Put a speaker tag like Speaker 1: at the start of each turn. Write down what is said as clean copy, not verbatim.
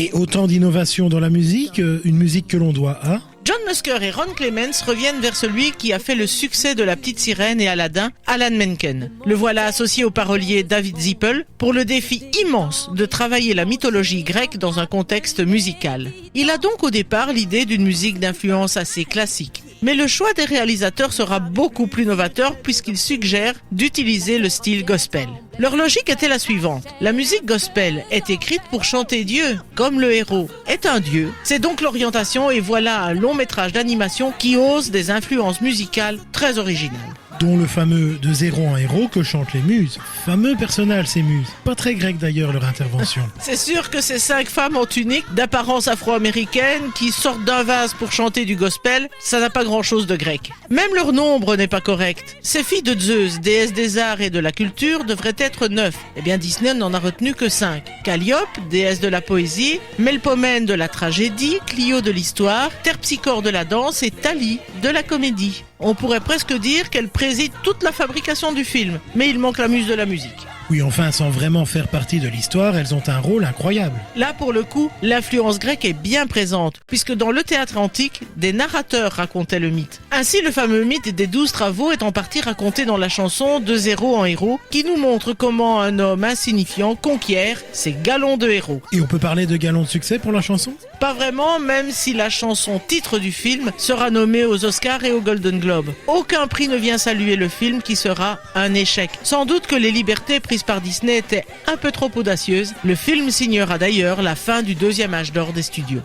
Speaker 1: Et autant d'innovations dans la musique, une musique que l'on doit à...
Speaker 2: John Musker et Ron Clements reviennent vers celui qui a fait le succès de La Petite Sirène et Aladdin, Alan Menken. Le voilà associé au parolier David Zippel pour le défi immense de travailler la mythologie grecque dans un contexte musical. Il a donc au départ l'idée d'une musique d'influence assez classique. Mais le choix des réalisateurs sera beaucoup plus novateur puisqu'ils suggèrent d'utiliser le style gospel. Leur logique était la suivante. La musique gospel est écrite pour chanter Dieu, comme le héros est un dieu. C'est donc l'orientation et voilà un long métrage d'animation qui ose des influences musicales très originales.
Speaker 1: Dont le fameux « De zéro en héros » que chantent les muses. Fameux personnage ces muses. Pas très grec d'ailleurs leur intervention.
Speaker 2: C'est sûr que ces 5 femmes en tunique, d'apparence afro-américaine, qui sortent d'un vase pour chanter du gospel, ça n'a pas grand-chose de grec. Même leur nombre n'est pas correct. Ces filles de Zeus, déesse des arts et de la culture, devraient être 9. Eh bien Disney n'en a retenu que 5. Calliope, déesse de la poésie, Melpomène de la tragédie, Clio de l'histoire, Terpsichore de la danse et Thalie de la comédie. On pourrait presque dire qu'elle préside toute la fabrication du film, mais il manque la muse de la musique.
Speaker 1: Oui, enfin, sans vraiment faire partie de l'histoire, elles ont un rôle incroyable.
Speaker 2: Là, pour le coup, l'influence grecque est bien présente, puisque dans le théâtre antique, des narrateurs racontaient le mythe. Ainsi, le fameux mythe des 12 travaux est en partie raconté dans la chanson De zéro en héros, qui nous montre comment un homme insignifiant conquiert ses galons de héros.
Speaker 1: Et on peut parler de galons de succès pour la chanson ?
Speaker 2: Pas vraiment, même si la chanson titre du film sera nommée aux Oscars et aux Golden Globes. Aucun prix ne vient saluer le film qui sera un échec. Sans doute que les libertés prises par Disney étaient un peu trop audacieuses. Le film signera d'ailleurs la fin du 2e âge d'or des studios.